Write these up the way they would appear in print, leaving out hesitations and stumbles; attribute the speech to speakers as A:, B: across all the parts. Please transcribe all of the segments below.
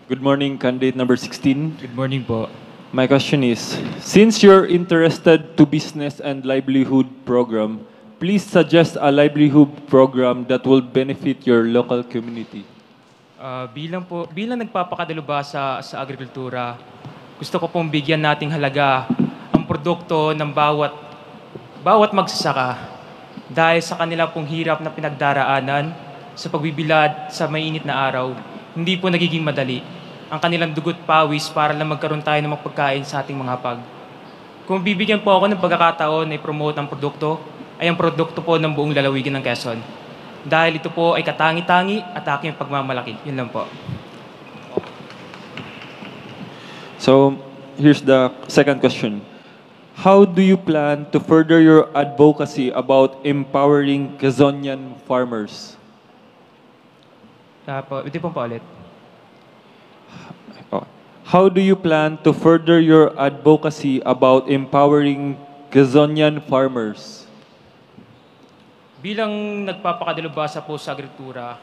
A: Good morning, candidate number 16.
B: Good morning po.
A: My question is, since you're interested to business and livelihood program, please suggest a livelihood program that will benefit your local community.
B: Bilang nagpapakadalubhasa sa agrikultura, gusto ko pong bigyan nating halaga ang produkto ng bawat magsasaka dahil sa kanila pong hirap na pinagdaraanan sa pagbibilad sa mainit na araw, hindi po nagiging madali ang kanilang dugot pawis para lang magkaroon tayo ng mapagkain sa ating mga hapag. Kung bibigyan po ako ng pagkakataon na i-promote ang produkto, ay ang produkto po ng buong lalawigan ng Quezon. Dahil ito po ay katangi-tangi at aking pagmamalaki. Yun lang po.
A: So, here's the second question. How do you plan to further your advocacy about empowering Quezonian farmers?
B: Ito po ulit.
A: How do you plan to further your advocacy about empowering Quezonian farmers?
B: Bilang nagpapakadalubhasa po sa agrikultura,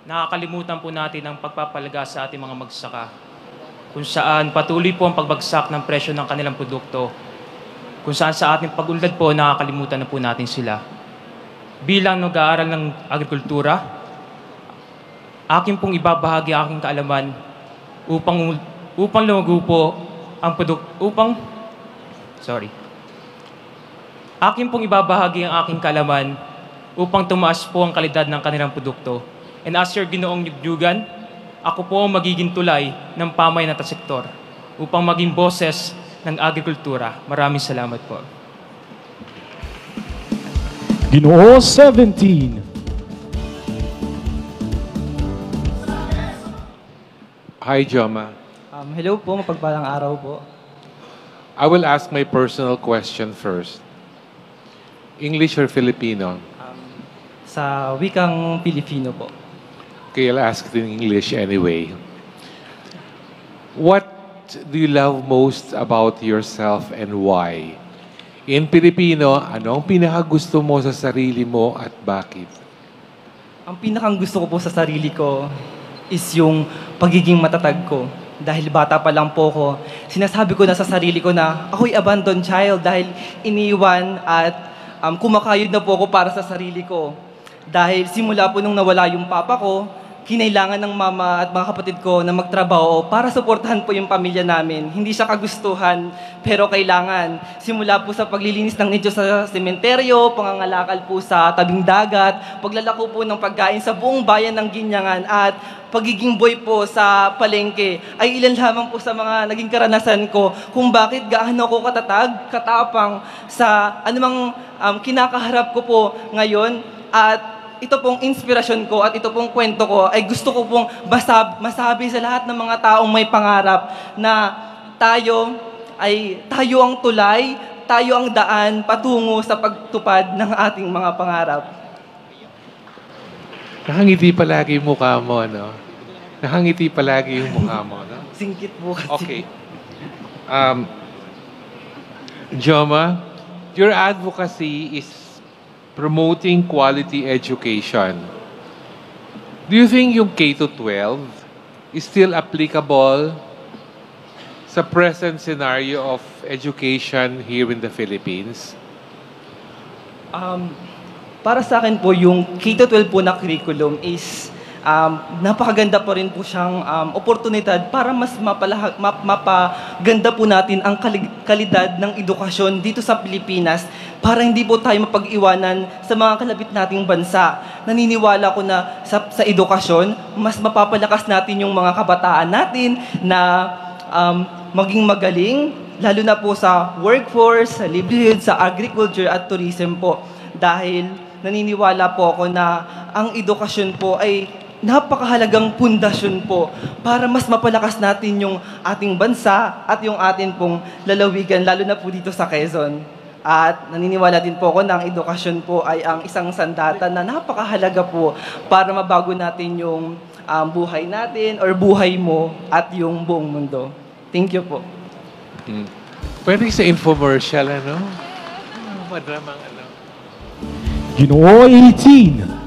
B: nakakalimutan po natin ang pagpapalaga sa ating mga magsasaka, kung saan patuloy po ang pagbagsak ng presyo ng kanilang produkto, kung saan sa ating pag-unlad po, nakakalimutan na po natin sila. Bilang nag-aaral ng agrikultura, aking pong ibabahagi aking kaalaman upang lumago po ang Aking pong ibabahagi ang aking kaalaman upang tumaas po ang kalidad ng kanilang produkto. And as your Ginoong Yugyugan, ako po ang magiging tulay ng pamayanan at sektor upang maging boses ng agrikultura. Maraming salamat po.
C: Ginoo 17.
D: Hi, Joma.
E: Hello po, mapagpalang araw po.
D: I will ask my personal question first. English or Filipino?
E: Sa wikang Pilipino po.
D: Okay, I'll ask it in English anyway. What do you love most about yourself and why? In Filipino, ano ang pinakagusto mo sa sarili mo at bakit?
E: Ang pinakang gusto ko po sa sarili ko is yung pagiging matatag ko. Dahil bata pa lang po ko, sinasabi ko na sa sarili ko na ako'y abandoned child dahil iniwan at kumakayod na po ako para sa sarili ko. Dahil simula po nung nawala yung papa ko, kinailangan ng mama at mga kapatid ko na magtrabaho para suportahan po yung pamilya namin. Hindi siya kagustuhan, pero kailangan. Simula po sa paglilinis ng nicho sa sementeryo, pangangalakal po sa tabing dagat, paglalako po ng pagkain sa buong bayan ng Ginyangan, at pagiging boy po sa palengke, ay ilan lamang po sa mga naging karanasan ko kung bakit gaano ko katatag, katapang sa anumang kinakaharap ko po ngayon. At ito pong inspirasyon ko at ito pong kwento ko ay gusto ko pong masabi sa lahat ng mga taong may pangarap na tayo ang tulay, tayo ang daan patungo sa pagtupad ng ating mga pangarap.
D: Nakangiti palagi yung mukha mo, no? Nakangiti palagi yung mukha mo, no?
E: Singkit po kasi.
D: Okay. Joma, your advocacy is promoting quality education. Do you think yung K-12 is still applicable sa present scenario of education here in the Philippines?
E: Para sa akin po, yung K-12 po na curriculum is napakaganda po rin po siyang oportunidad para mas mapaganda po natin ang kalidad ng edukasyon dito sa Pilipinas para hindi po tayo mapag-iwanan sa mga kalapit nating bansa. Naniniwala ko na sa edukasyon, mas mapapalakas natin yung mga kabataan natin na maging magaling, lalo na po sa workforce, sa livelihood, sa agriculture at tourism po. Dahil naniniwala po ako na ang edukasyon po ay napakahalagang pundasyon po para mas mapalakas natin yung ating bansa at yung atin pong lalawigan, lalo na po dito sa Quezon. At naniniwala din po ako na ang edukasyon po ay ang isang sandata na napakahalaga po para mabago natin yung buhay natin or buhay mo at yung buong mundo. Thank you po.
D: Pwede sa infomercial, ano? Madramang ano.
C: Ginoo 18.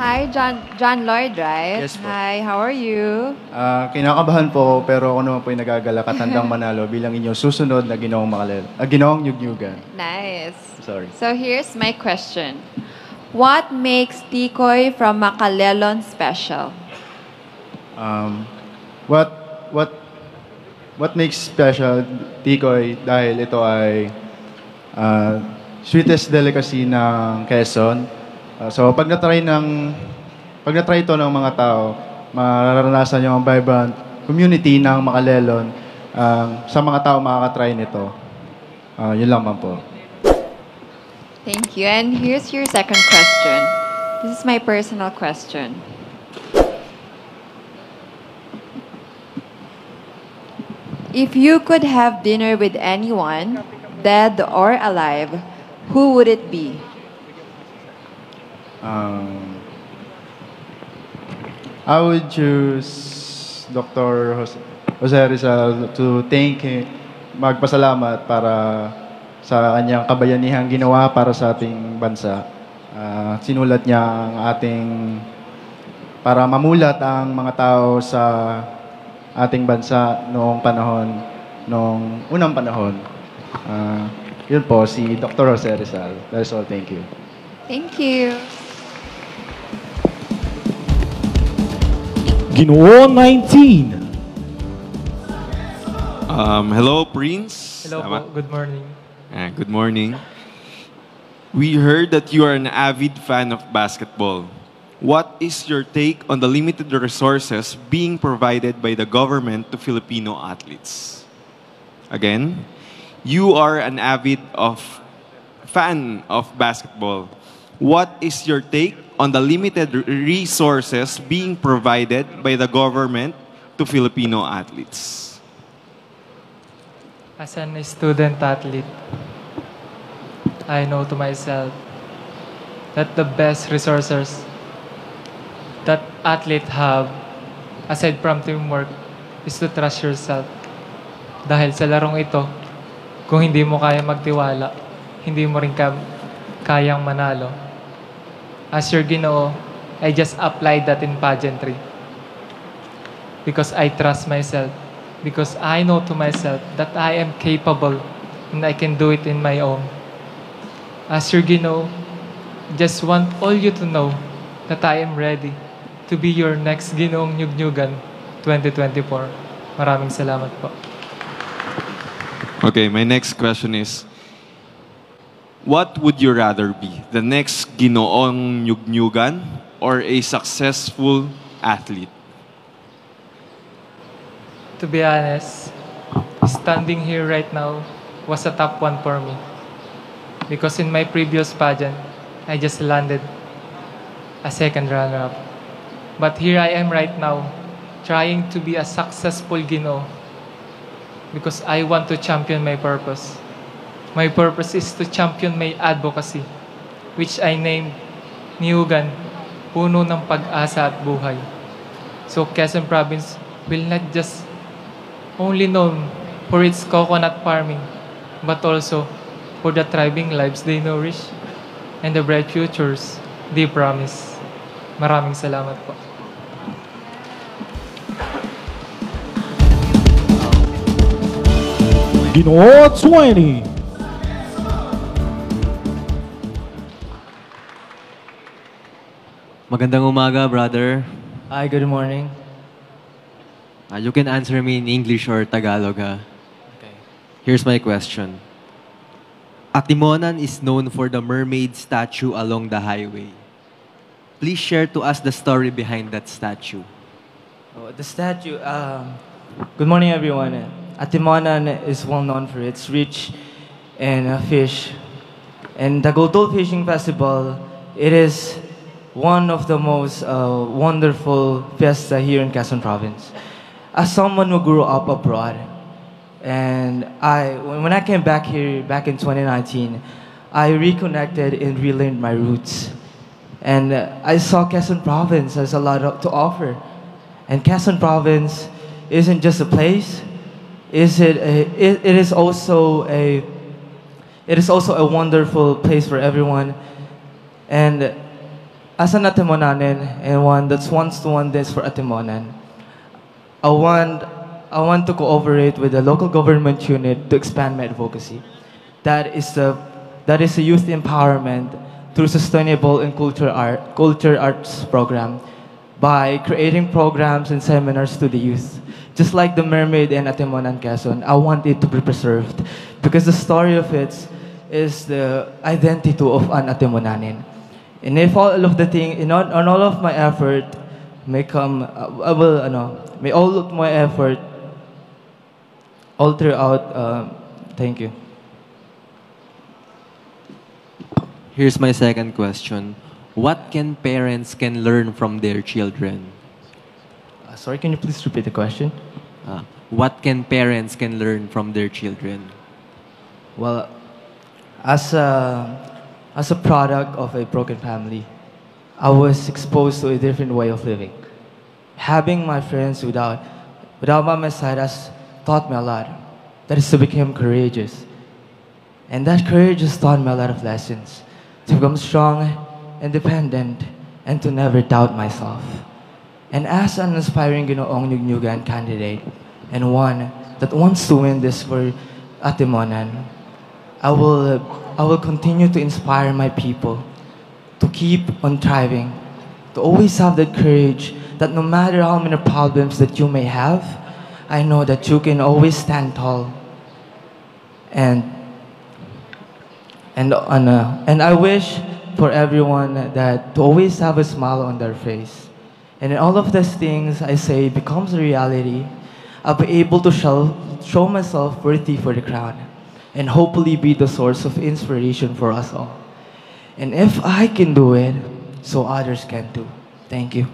F: Hi, John Lloyd, right?
G: Yes po.
F: Hi, how are you?
G: Kinakabahan po pero ako naman po ay nagagalak at handang manalo bilang inyong susunod na Ginoong Nyugnyugan.
F: Nice.
G: Sorry.
F: So here's my question. What makes Tikoy from Macalelon special?
G: What what makes special Tikoy dahil ito ay sweetest delicacy ng Quezon. So pag na-try ito ng mga tao, mararanasan niyo ang vibrant community ng Macalelon. Sa mga tao makaka-try nito. Yun lang man po.
F: Thank you. And here's your second question. This is my personal question. If you could have dinner with anyone, dead or alive, who would it be?
G: I would choose Dr. Jose Rizal to thank him, magpasalamat para sa kanyang kabayanihang ginawa para sa ating bansa. Sinulat niya ang para mamulat ang mga tao sa ating bansa noong unang panahon. Yun po, si Dr. Jose Rizal. That's all, thank you.
F: Thank you.
C: Ginoo 19.
H: Hello, Prince.
B: Hello
H: Tama?
B: po, good morning.
H: Good morning. We heard that you are an avid fan of basketball. What is your take on the limited resources being provided by the government to Filipino athletes? Again, you are an avid fan of basketball. What is your take on the limited resources being provided by the government to Filipino athletes?
I: As a student athlete, I know to myself that the best resources that athletes have, aside from teamwork, is to trust yourself. Dahil sa larong ito, kung hindi mo kaya magtiwala, hindi mo rin kayang manalo. As your Ginoo, I just applied that in pageantry. Because I trust myself. Because I know to myself that I am capable and I can do it in my own. As your Ginoo, just want all you to know that I am ready to be your next Ginoong Nyugnyugan 2024. Maraming salamat po.
H: Okay, my next question is, what would you rather be? The next Ginoong Nyugnyugan or a successful athlete?
I: To be honest, standing here right now was a top one for me. Because in my previous pageant, I just landed a second runner-up. But here I am right now, trying to be a successful Ginoo. Because I want to champion my purpose. My purpose is to champion my advocacy, which I named Nyugan, Puno ng Pag-asa at Buhay. So Quezon Province will not just only known for its coconut farming, but also for the thriving lives they nourish and the bright futures they promise. Maraming salamat po.
C: Ginoo 20.
J: Magandang umaga, brother.
E: Hi, good morning.
J: You can answer me in English or Tagalog, ha? Okay. Here's my question. Atimonan is known for the mermaid statue along the highway. Please share to us the story behind that statue.
E: The statue, good morning everyone. Atimonan is well known for its rich in fish. And the Goldol Fishing Festival, it is one of the most wonderful fiesta here in Quezon Province. As someone who grew up abroad, and when I came back here back in 2019, I reconnected and relearned my roots. And I saw Quezon Province has a lot to offer. And Quezon Province isn't just a place, it is also a wonderful place for everyone. And as an Atimonanin and one that wants to want this for Atimonan, I want to cooperate with the local government unit to expand my advocacy. That is a youth empowerment through sustainable and culture arts program by creating programs and seminars to the youth. Just like the Mermaid and Atimonan Quezon, I want it to be preserved because the story of it is the identity of an Atimonanin. And if all of the thing, on all of my effort may come, may all of my effort all throughout. Thank you.
J: Here's my second question. What can parents can learn from their children?
E: Sorry, can you please repeat the question?
J: What can parents can learn from their children?
E: Well, as a product of a broken family, I was exposed to a different way of living. Having my friends without by my side has taught me a lot. That is to become courageous. And that courage has taught me a lot of lessons. To become strong, independent, and to never doubt myself. And as an aspiring Ginoong Nyugnyugan candidate, and one that wants to win this for Atimonan, I will continue to inspire my people to keep on thriving, to always have that courage that no matter how many problems that you may have, I know that you can always stand tall. And I wish for everyone that to always have a smile on their face. And in all of these things I say becomes a reality, I'll be able to show myself worthy for the crown and hopefully be the source of inspiration for us all. And if I can do it, so others can too. Thank you.